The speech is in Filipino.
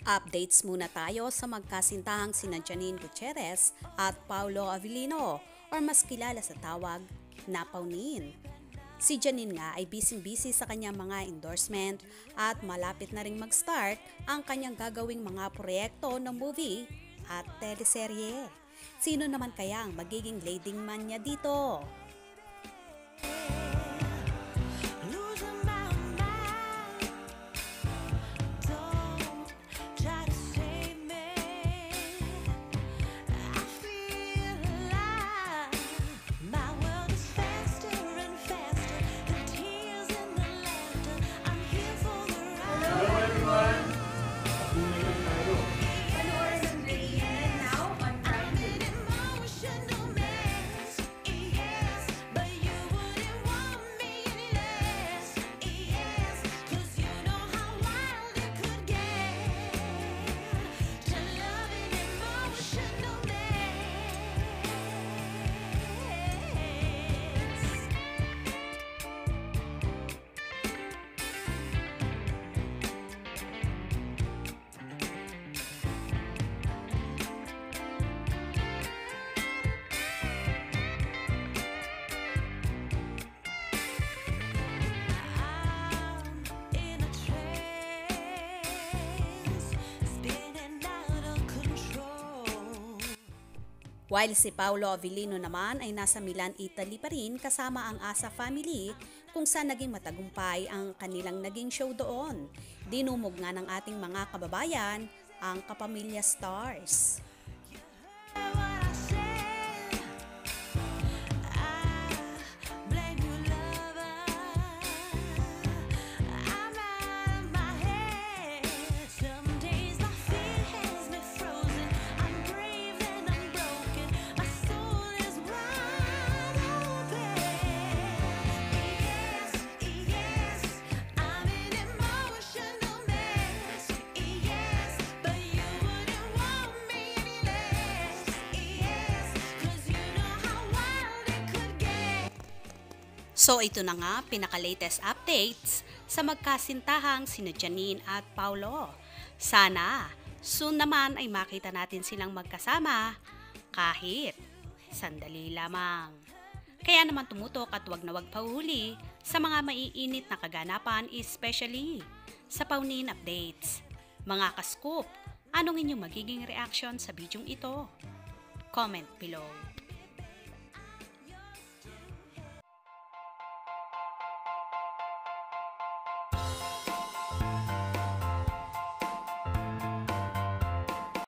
Updates muna tayo sa magkasintahang sina Janine Gutierrez at Paolo Avellino or mas kilala sa tawag na Paunin. Si Janine nga ay busy-busy sa kanyang mga endorsement at malapit na ring mag-start ang kanyang gagawing mga proyekto ng movie at teleserye. Sino naman kaya ang magiging leading man niya dito? While si Paolo Avellino naman ay nasa Milan, Italy pa rin kasama ang Asa family kung saan naging matagumpay ang kanilang naging show doon. Dinumog nga ng ating mga kababayan ang Kapamilya Stars. So ito na nga, pinaka-latest updates sa magkasintahang sina Janine at Paolo. Sana soon naman ay makita natin silang magkasama kahit sandali lamang. Kaya naman tumutok at wag na wag pahuhuli sa mga maiinit na kaganapan, especially sa Paunin updates. Mga ka-scoop, anong inyong magiging reaction sa bidyong ito? Comment below.